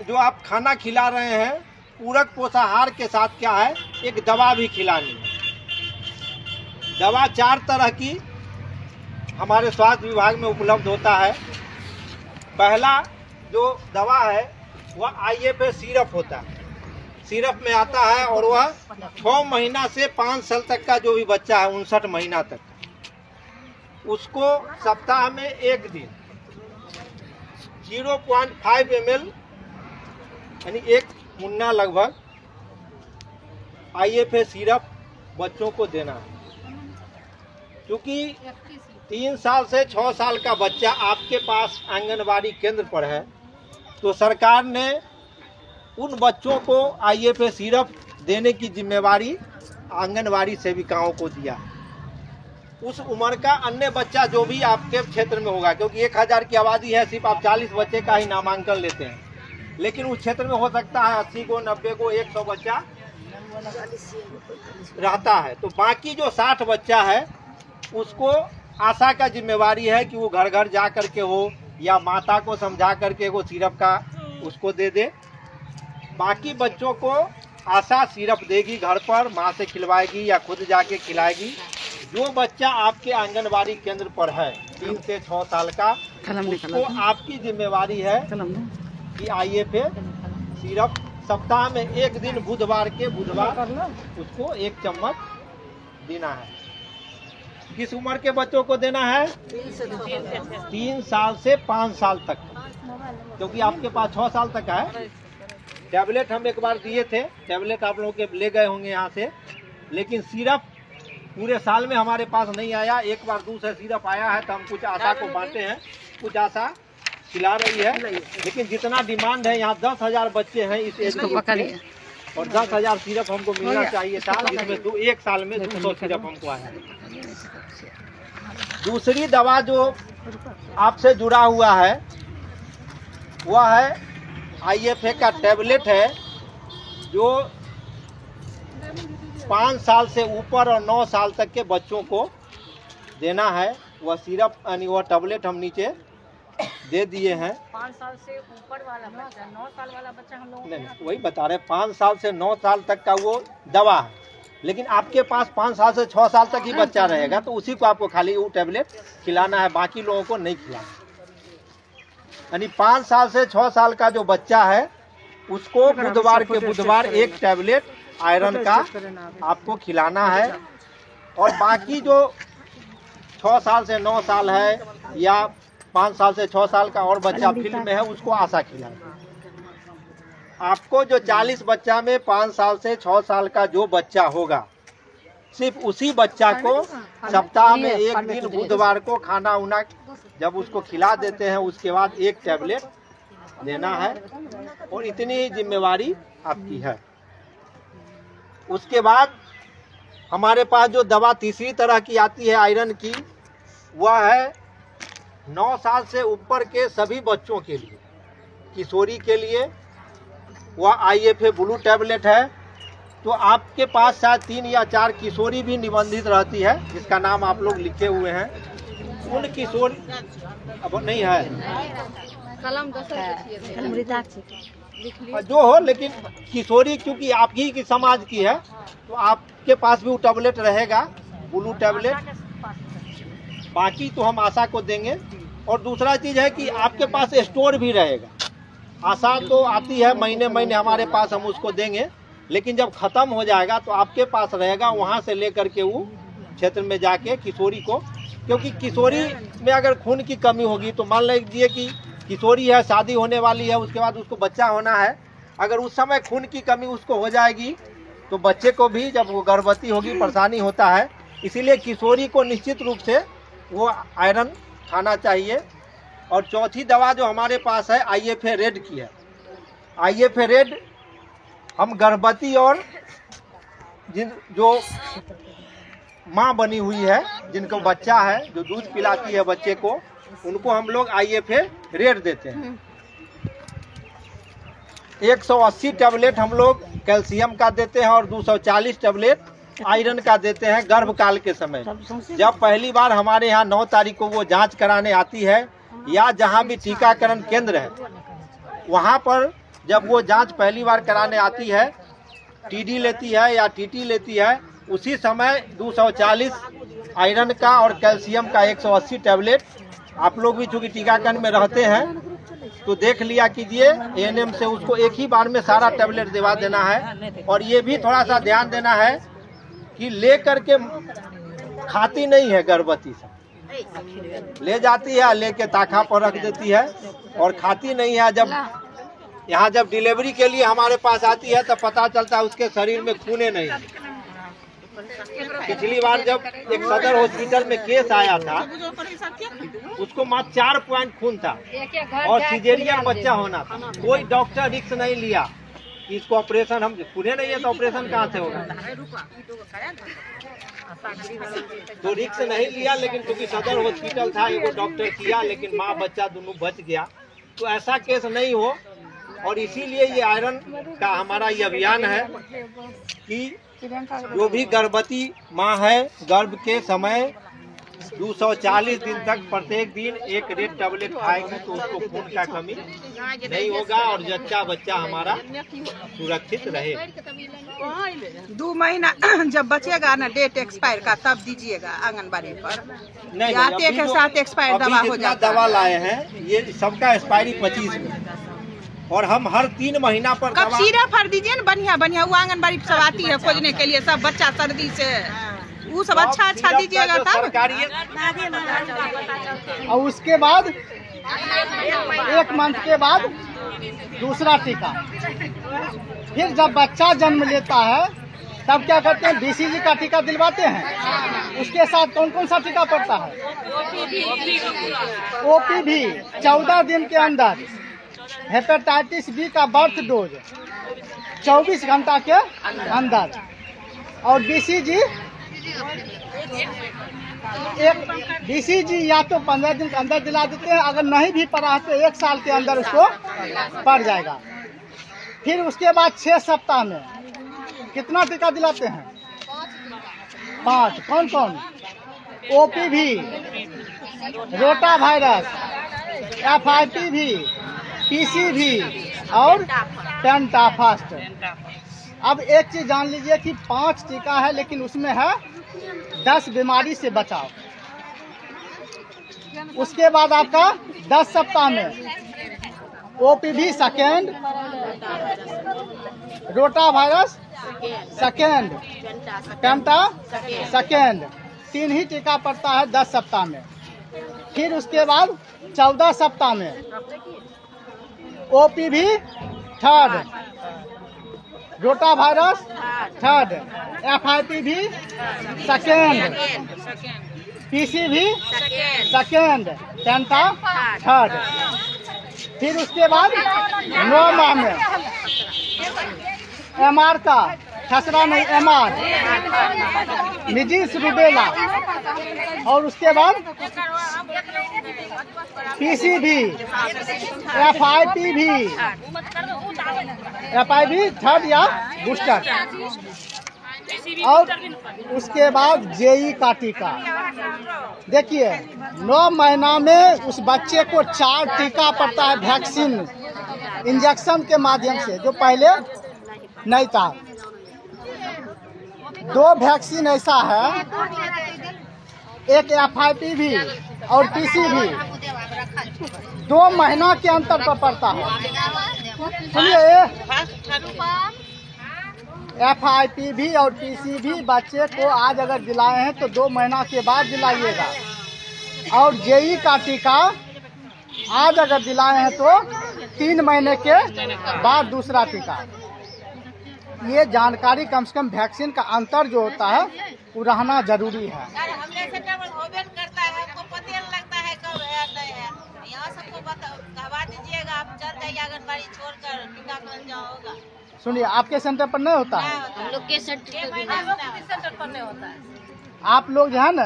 जो आप खाना खिला रहे हैं पूरक पोषाहार के साथ क्या है, एक दवा भी खिलानी है। दवा 4 तरह की हमारे स्वास्थ्य विभाग में उपलब्ध होता है। पहला जो दवा है वह IFA सिरप होता है, सिरप में आता है और वह 6 महीना से 5 साल तक का जो भी बच्चा है 59 महीना तक, उसको सप्ताह में एक दिन 0.5 ml यानी 1 मुन्ना लगभग IFA सिरप बच्चों को देना है। क्योंकि 3 साल से 6 साल का बच्चा आपके पास आंगनबाड़ी केंद्र पर है, तो सरकार ने उन बच्चों को IFA सिरप देने की जिम्मेवारी आंगनबाड़ी सेविकाओं को दिया है। उस उम्र का अन्य बच्चा जो भी आपके क्षेत्र में होगा, क्योंकि 1000 की आबादी है, सिर्फ आप 40 बच्चे का ही नामांकन लेते हैं, लेकिन उस क्षेत्र में हो सकता है 80 को 90 को 100 बच्चा रहता है। तो बाकी जो 60 बच्चा है उसको आशा का जिम्मेवारी है कि वो घर घर जा करके हो या माता को समझा करके वो सिरप का उसको दे दे। बाकी बच्चों को आशा सिरप देगी, घर पर माँ से खिलवाएगी या खुद जाके खिलाएगी। जो बच्चा आपके आंगनबाड़ी केंद्र पर है 3 से 6 साल का, उसको आपकी जिम्मेवारी है कि IFA सिरप सप्ताह में एक दिन बुधवार उसको 1 चम्मच देना है। किस उम्र के बच्चों को देना है? 3 साल से 5 साल तक, क्योंकि आपके पास 6 साल तक है। टैबलेट हम एक बार दिए थे, टैबलेट आप लोगों के ले गए होंगे यहाँ से, लेकिन सिरप पूरे साल में हमारे पास नहीं आया। एक बार दूसरा सिरप आया है तो हम कुछ आशा को बांटे हैं, कुछ आशा खिला रही है। लेकिन जितना डिमांड है यहाँ 10,000 बच्चे हैं इस एज ग्रुप में, और 10,000 सिरप हमको मिलना चाहिए था, जिसमें 1 साल में 200 सिरप हमको आया। दूसरी दवा जो आपसे जुड़ा हुआ है वह है IFA का टैबलेट है, जो 5 साल से ऊपर और 9 साल तक के बच्चों को देना है। वह सिरप यानी वह टैबलेट हम नीचे दे दिए हैं। 5 साल से ऊपर वाला बच्चा, 9 साल वाला बच्चा हम लोग नहीं, वही बता रहे, 5 साल से 9 साल तक का वो दवा है। लेकिन आपके पास 5 साल से 6 साल तक ही बच्चा रहेगा, तो उसी को आपको खाली वो टैबलेट खिलाना है, बाकी लोगों को नहीं खिलाना। यानी 5 साल से 6 साल का जो बच्चा है उसको बुधवार के बुधवार 1 टैबलेट आयरन का आपको खिलाना है। और बाकी जो 6 साल से 9 साल है या 5 साल से 6 साल का और बच्चा फील्ड में है, उसको आशा खिलाना। आपको जो 40 बच्चा में 5 साल से 6 साल का जो बच्चा होगा, सिर्फ उसी बच्चा को सप्ताह में एक दिन बुधवार को खाना उना जब उसको खिला देते हैं, उसके बाद 1 टैबलेट देना है। और इतनी ही जिम्मेवारी आपकी है। उसके बाद हमारे पास जो दवा तीसरी तरह की आती है आयरन की, वह है 9 साल से ऊपर के सभी बच्चों के लिए, किशोरी के लिए वह IFA ब्लू टैबलेट है। तो आपके पास शायद 3 या 4 किशोरी भी निबंधित रहती है, जिसका नाम आप लोग लिखे हुए हैं। उन किशोरी अब नहीं है जो हो, लेकिन किशोरी क्योंकि आप ही की समाज की है, तो आपके पास भी वो टैबलेट रहेगा, ब्लू टैबलेट। बाकी तो हम आशा को देंगे। और दूसरा चीज़ है कि आपके पास स्टोर भी रहेगा। आशा तो आती है महीने महीने हमारे पास, हम उसको देंगे, लेकिन जब ख़त्म हो जाएगा तो आपके पास रहेगा, वहाँ से लेकर के वो क्षेत्र में जाके किशोरी को, क्योंकि किशोरी में अगर खून की कमी होगी तो मान लीजिए कि किशोरी है, शादी होने वाली है, उसके बाद उसको बच्चा होना है, अगर उस समय खून की कमी उसको हो जाएगी तो बच्चे को भी जब वो गर्भवती होगी परेशानी होता है। इसीलिए किशोरी को निश्चित रूप से वो आयरन खाना चाहिए। और चौथी दवा जो हमारे पास है IFA रेड की है। IFA रेड हम गर्भवती और जो माँ बनी हुई है, जिनको बच्चा है, जो दूध पिलाती है बच्चे को, उनको हम लोग IFA रेड देते हैं। 180 टैबलेट हम लोग कैल्शियम का देते हैं और 240 टैबलेट आयरन का देते हैं गर्भकाल के समय। जब पहली बार हमारे यहाँ 9 तारीख को वो जांच कराने आती है, या जहाँ भी टीकाकरण केंद्र है वहाँ पर जब वो जांच पहली बार कराने आती है, टीडी लेती है या टीटी लेती है, उसी समय 240 आयरन का और कैल्शियम का 180 टैबलेट, आप लोग भी चूँकि टीकाकरण में रहते हैं तो देख लिया कीजिए, एएनएम से उसको एक ही बार में सारा टैबलेट दिवा देना है। और ये भी थोड़ा सा ध्यान देना है कि ले करके खाती नहीं है गर्भवती से, ले जाती है लेके ताखा पर रख देती है और खाती नहीं है। जब यहाँ जब डिलीवरी के लिए हमारे पास आती है तो पता चलता है उसके शरीर में खूने नहीं। पिछली बार जब एक सदर हॉस्पिटल में केस आया था, उसको मात्र 4 पॉइंट खून था और सिजेरियन बच्चा होना था। कोई डॉक्टर रिस्क नहीं लिया कि इसको ऑपरेशन, हम खूने नहीं है तो ऑपरेशन कहाँ से होगा, तो रिस्क नहीं लिया। लेकिन क्योंकि सदर हॉस्पिटल था, वो डॉक्टर किया, लेकिन माँ बच्चा दोनों बच गया। तो ऐसा केस नहीं हो, और इसीलिए ये आयरन का हमारा ये अभियान है कि जो भी गर्भवती माँ है, गर्भ के समय 240 दिन तक प्रत्येक दिन एक रेड टैबलेट खाएगी तो उसको खून का कमी नहीं होगा और बच्चा हमारा सुरक्षित रहे। 2 महीना जब बचेगा ना डेट एक्सपायर का, तब दीजिएगा आंगनबाड़ी पर। नहीं, आते के साथ एक्सपायर दवा हो जाता है। दवा लाए हैं ये सबका एक्सपायरी 25 में, और हम हर 3 महीना पर कब सीरा फर दीजिए ना, बढ़िया बढ़िया वो आंगनबाड़ी सब आती है खोजने के लिए, सब बच्चा सर्दी से, वो सब अच्छा दीजिएगा तब। और उसके बाद 1 मंथ के बाद दूसरा टीका। फिर जब बच्चा जन्म लेता है तब क्या करते हैं, बीसीजी का टीका दिलवाते हैं। उसके साथ कौन कौन सा टीका पड़ता है, ओपीवी 14 दिन के अंदर, हेपेटाइटिस बी का बर्थ डोज 24 घंटा के अंदर, और बीसीजी या तो 15 दिन के अंदर दिला देते हैं, अगर नहीं भी पड़ा है तो 1 साल के अंदर उसको पड़ जाएगा। फिर उसके बाद 6 सप्ताह में कितना टीका दिलाते हैं, 5। कौन कौन, OPV, rota virus, fIPV, PCV और पेंटाफास्ट। अब एक चीज जान लीजिए कि 5 टीका है, लेकिन उसमें है 10 बीमारी से बचाव। उसके बाद आपका 10 सप्ताह में OPV second, rota virus second, penta second, 3 ही टीका पड़ता है 10 सप्ताह में। फिर उसके बाद 14 सप्ताह में OPV third, rota virus third, FIPV second, PCV second, penta third. फिर उसके बाद 9 माह में एमआर का, खसरा नहीं एमआर, मिजिल्स रूबेला, और उसके बाद पीसीवी, एफआईपीवी थर्ड या बूस्टर, और उसके बाद जेई का टीका। देखिए 9 महीना में उस बच्चे को 4 टीका पड़ता है वैक्सीन, इंजेक्शन के माध्यम से, जो पहले नहीं था। 2 वैक्सीन ऐसा है, एक एफआईपीवी और पीसीवी, 2 महीना के अंतर पर पड़ता है। सुनिए, एफआईपीवी और पीसीवी बच्चे को आज अगर दिलाए हैं तो 2 महीना के बाद दिलाइएगा, और जेई का टीका आज अगर दिलाए हैं तो 3 महीने के बाद दूसरा टीका। ये जानकारी कम से कम वैक्सीन का अंतर जो होता है वो रहना जरूरी है। सुनिए, आपके सेंटर पर नहीं होता है, हम लोग के सेंटर पर नहीं होता है। आप लोग जो है ना